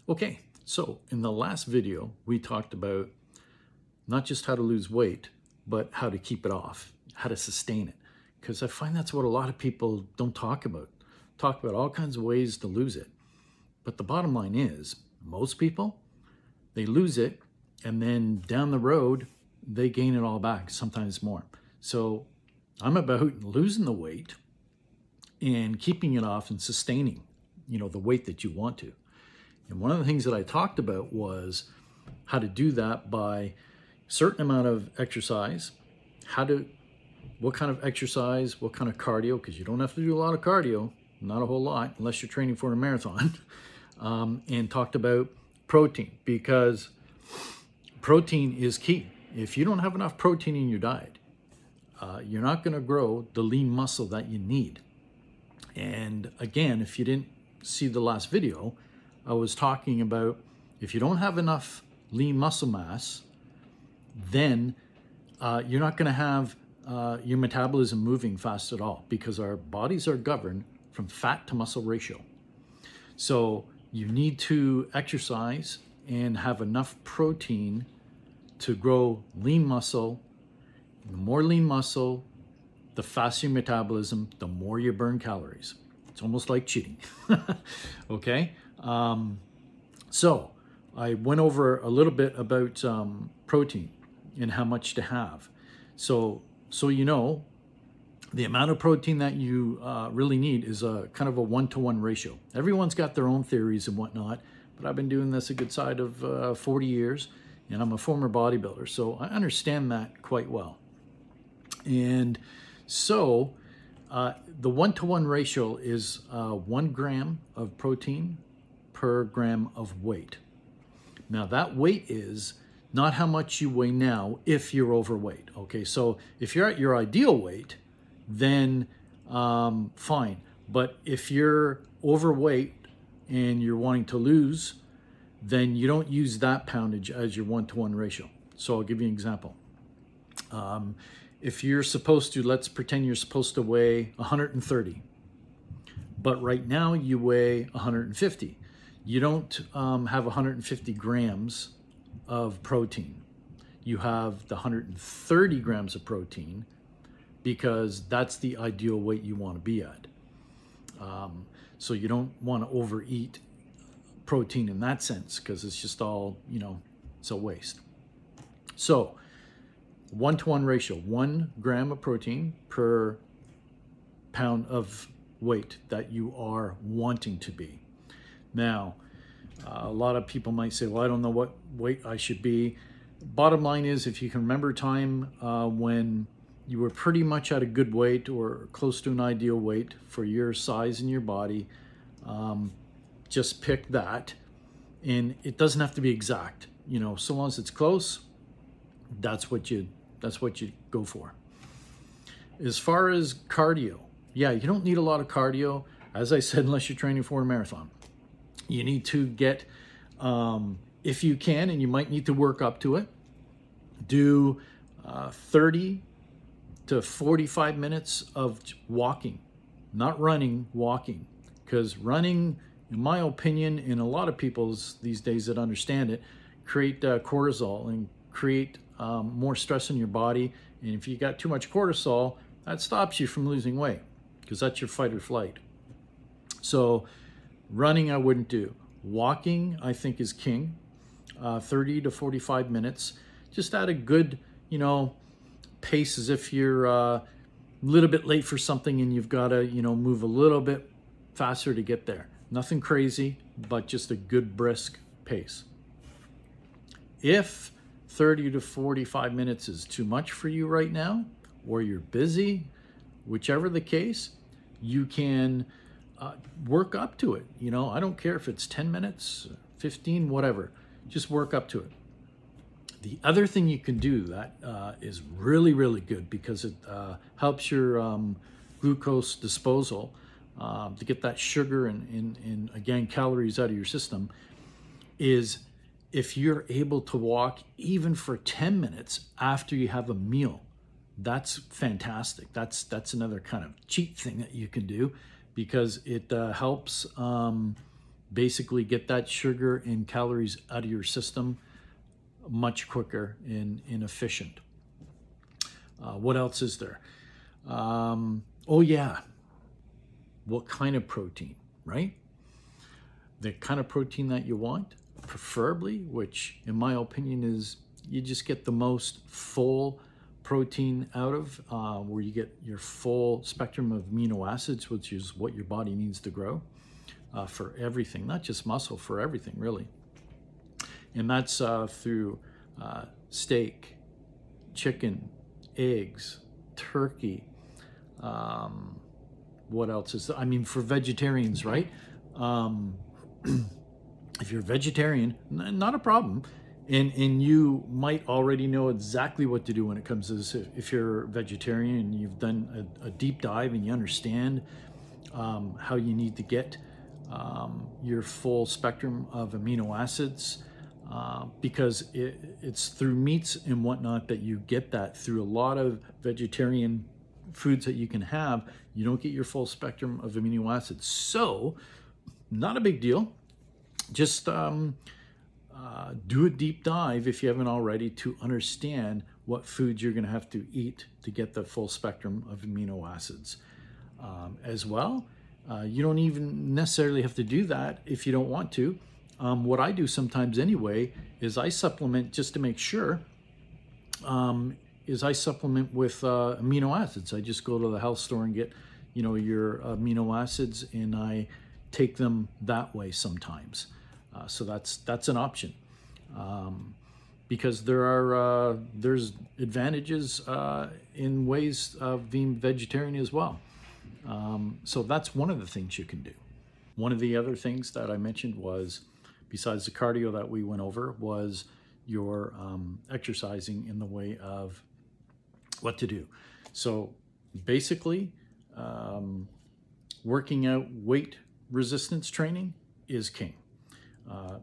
Okay, so in the last video, we talked about not just how to lose weight, but how to keep it off, how to sustain it. Because I find that's what a lot of people don't talk about. Talk about all kinds of ways to lose it. But the bottom line is, most people, they lose it, and then down the road, they gain it all back, sometimes more. So I'm about losing the weight and keeping it off and sustaining, the weight that you want to. And one of the things that I talked about was how to do that by a certain amount of exercise, what kind of exercise, what kind of cardio, because you don't have to do a lot of cardio, not a whole lot, unless you're training for a marathon, and talked about protein, because protein is key. If you don't have enough protein in your diet, you're not going to grow the lean muscle that you need. And again, if you didn't see the last video, I was talking about if you don't have enough lean muscle mass, then you're not going to have your metabolism moving fast at all, because our bodies are governed from fat to muscle ratio. So you need to exercise and have enough protein to grow lean muscle. The more lean muscle, the faster your metabolism, the more you burn calories. It's almost like cheating. Okay? So I went over a little bit about protein and how much to have. So you know, the amount of protein that you really need is a kind of a 1-to-1 ratio. Everyone's got their own theories and whatnot, but I've been doing this a good side of 40 years, and I'm a former bodybuilder, so I understand that quite well. And so the 1-to-1 ratio is 1 gram of protein per gram of weight. Now that weight is not how much you weigh now if you're overweight. Okay, so if you're at your ideal weight, then fine. But if you're overweight and you're wanting to lose, then you don't use that poundage as your 1-to-1 ratio. So I'll give you an example. If you're supposed to, let's pretend you're supposed to weigh 130, but right now you weigh 150. You don't have 150 grams of protein. You have the 130 grams of protein, because that's the ideal weight you want to be at. So you don't want to overeat protein in that sense, because it's just all, it's a waste. So 1-to-1 ratio, 1 gram of protein per pound of weight that you are wanting to be. Now, a lot of people might say, well, I don't know what weight I should be. Bottom line is, if you can remember time when you were pretty much at a good weight or close to an ideal weight for your size and your body, just pick that. And it doesn't have to be exact, so long as it's close, that's what you go for. As far as cardio, yeah, you don't need a lot of cardio, as I said, unless you're training for a marathon. You need to get, if you can, and you might need to work up to it, do 30 to 45 minutes of walking, not running, walking. Because running, in my opinion, and a lot of people's these days that understand it, create cortisol and create more stress in your body. And if you got too much cortisol, that stops you from losing weight, because that's your fight or flight. So running I wouldn't do. Walking I think is king. 30 to 45 minutes, just at a good pace, as if you're a little bit late for something and you've got to move a little bit faster to get there. Nothing crazy, but just a good brisk pace. If 30 to 45 minutes is too much for you right now, or you're busy, whichever the case, you can work up to it. I don't care if it's 10 minutes, 15, whatever, just work up to it. The other thing you can do that is really, really good, because it helps your glucose disposal to get that sugar and again, calories out of your system, is if you're able to walk even for 10 minutes after you have a meal. That's fantastic. That's another kind of cheat thing that you can do, because it helps basically get that sugar and calories out of your system much quicker and efficient. What else is there? Oh yeah, what kind of protein, right? The kind of protein that you want, preferably, which in my opinion is you just get the most full protein out of, where you get your full spectrum of amino acids, which is what your body needs to grow for everything, not just muscle, for everything really. And that's through steak, chicken, eggs, turkey. What else is there? I mean, for vegetarians, right? If you're a vegetarian, not a problem. And you might already know exactly what to do when it comes to this. If you're a vegetarian and you've done a deep dive and you understand how you need to get your full spectrum of amino acids, because it's through meats and whatnot that you get that. Through a lot of vegetarian foods that you can have, you don't get your full spectrum of amino acids. So, not a big deal. Just do a deep dive if you haven't already to understand what foods you're going to have to eat to get the full spectrum of amino acids. As well, you don't even necessarily have to do that if you don't want to. What I do sometimes anyway is I supplement just to make sure. I supplement with amino acids. I just go to the health store and get, your amino acids, and I take them that way sometimes. So that's an option, because there's advantages in ways of being vegetarian as well. So that's one of the things you can do. One of the other things that I mentioned was, besides the cardio that we went over, was your exercising in the way of what to do. So basically, working out weight resistance training is king.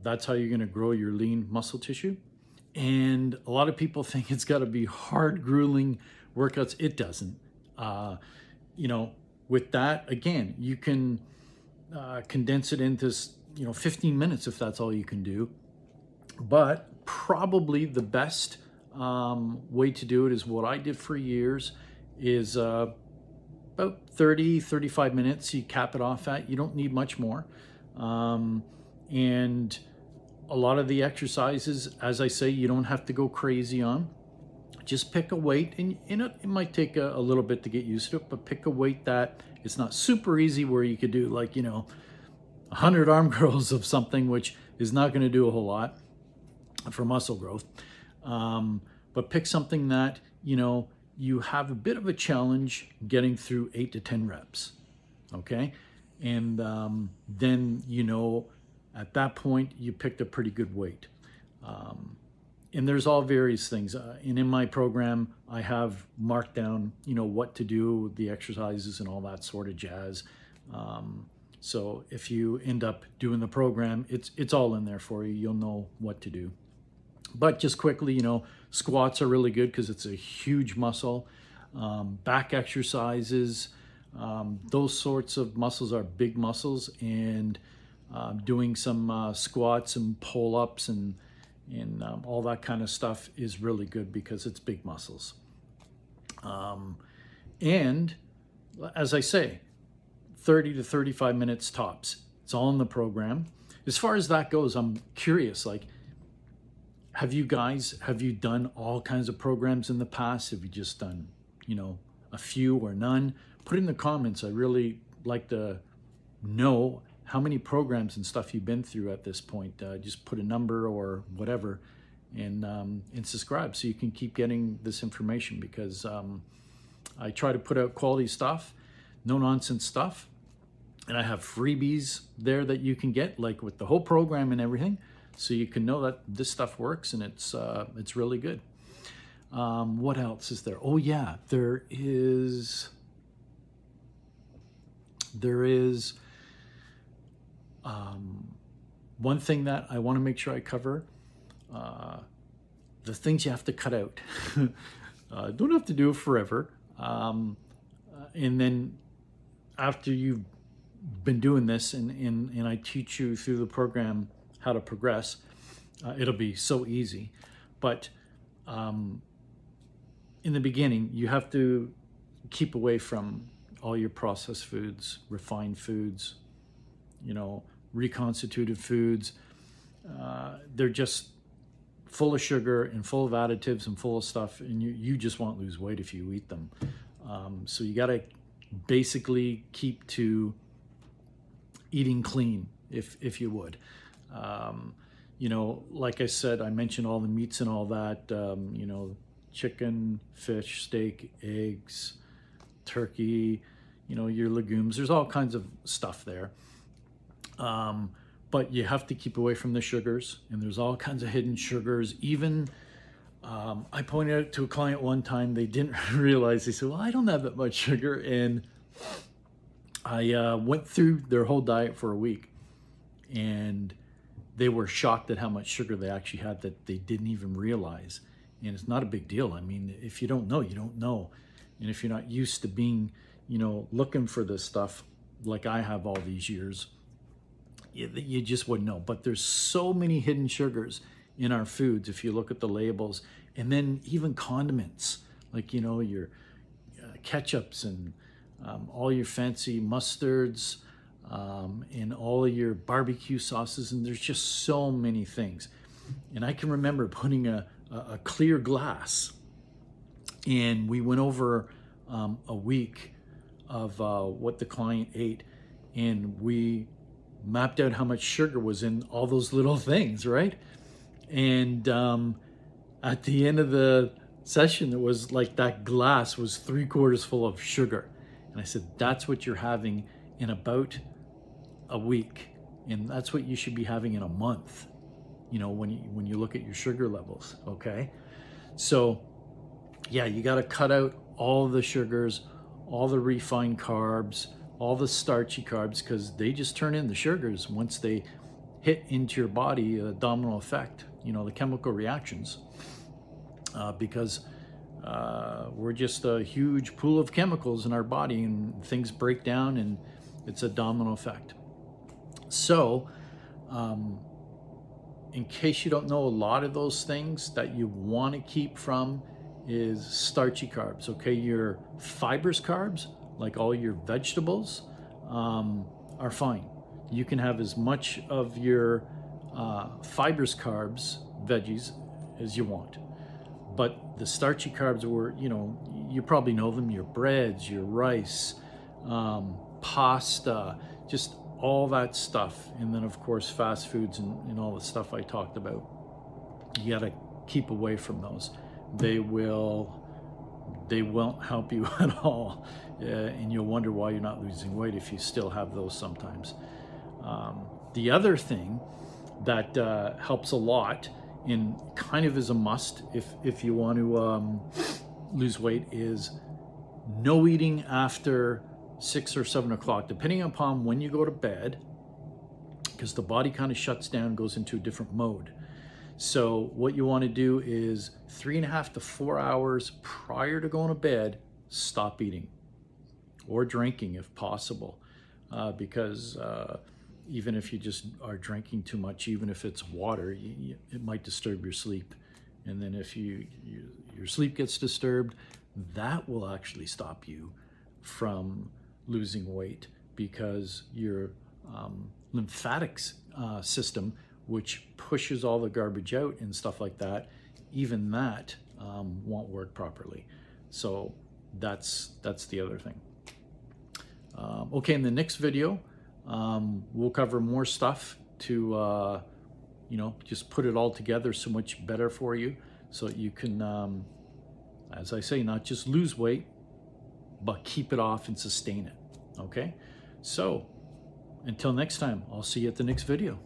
That's how you're going to grow your lean muscle tissue. And a lot of people think it's got to be hard, grueling workouts. It doesn't. With that, again, you can condense it into 15 minutes if that's all you can do. But probably the best way to do it is what I did for years, is about 30-35 minutes. You cap it off at. You don't need much more. And a lot of the exercises, as I say, you don't have to go crazy on. Just pick a weight, and it might take a little bit to get used to it, but pick a weight that it's not super easy, where you could do 100 arm curls of something, which is not going to do a whole lot for muscle growth. But pick something that, you have a bit of a challenge getting through 8 to 10 reps. Okay. And then, at that point, you picked a pretty good weight. And there's all various things. And in my program, I have marked down, what to do, the exercises and all that sort of jazz. So if you end up doing the program, it's all in there for you. You'll know what to do. But just quickly, squats are really good because it's a huge muscle. Back exercises, those sorts of muscles are big muscles, and doing some squats and pull-ups and all that kind of stuff is really good because it's big muscles. And as I say, 30 to 35 minutes tops. It's all in the program. As far as that goes, I'm curious, have you done all kinds of programs in the past? Have you just done, a few or none? Put in the comments. I really like to know how many programs and stuff you've been through at this point. Just put a number or whatever, and subscribe so you can keep getting this information, because I try to put out quality stuff, no nonsense stuff, and I have freebies there that you can get, like with the whole program and everything, so you can know that this stuff works and it's really good. What else is there? Oh yeah, there is one thing that I want to make sure I cover, the things you have to cut out. Don't have to do it forever. And then after you've been doing this and I teach you through the program how to progress, it'll be so easy. But in the beginning, you have to keep away from all your processed foods, refined foods, reconstituted foods. They're just full of sugar and full of additives and full of stuff, and you just won't lose weight if you eat them. So you got to basically keep to eating clean, if you would. Like I said, I mentioned all the meats and all that, chicken, fish, steak, eggs, turkey, your legumes. There's all kinds of stuff there. But you have to keep away from the sugars, and there's all kinds of hidden sugars. Even I pointed out to a client one time, they didn't realize, they said, well, I don't have that much sugar. And I went through their whole diet for a week, and they were shocked at how much sugar they actually had that they didn't even realize. And it's not a big deal. I mean, if you don't know, you don't know. And if you're not used to being, looking for this stuff like I have all these years, you just wouldn't know. But there's so many hidden sugars in our foods if you look at the labels. And then even condiments, like, your ketchups and all your fancy mustards and all of your barbecue sauces. And there's just so many things. And I can remember putting a clear glass, and we went over a week of what the client ate, and we mapped out how much sugar was in all those little things, right? And at the end of the session, it was like that glass was 3/4 full of sugar. And I said, that's what you're having in about a week. And that's what you should be having in a month, when you look at your sugar levels, okay? So yeah, you got to cut out all the sugars, all the refined carbs, all the starchy carbs, because they just turn in the sugars once they hit into your body, a domino effect, the chemical reactions, because we're just a huge pool of chemicals in our body, and things break down, and it's a domino effect. So in case you don't know, a lot of those things that you want to keep from is starchy carbs, okay? Your fibrous carbs, like all your vegetables, are fine. You can have as much of your fibrous carbs, veggies, as you want. But the starchy carbs were, you probably know them, your breads, your rice, pasta, just all that stuff. And then of course, fast foods and all the stuff I talked about. You gotta keep away from those. They won't help you at all. And you'll wonder why you're not losing weight if you still have those sometimes. The other thing that helps a lot and kind of is a must if you want to lose weight is no eating after 6 or 7 o'clock, depending upon when you go to bed, because the body kind of shuts down, goes into a different mode. So what you want to do is 3.5 to 4 hours prior to going to bed, stop eating or drinking if possible, because even if you just are drinking too much, even if it's water, it might disturb your sleep. And then if your sleep gets disturbed, that will actually stop you from losing weight, because your lymphatic system, which pushes all the garbage out and stuff like that, even that won't work properly. So that's the other thing. Okay, in the next video, we'll cover more stuff to just put it all together so much better for you, so you can, as I say, not just lose weight, but keep it off and sustain it. Okay, so until next time, I'll see you at the next video.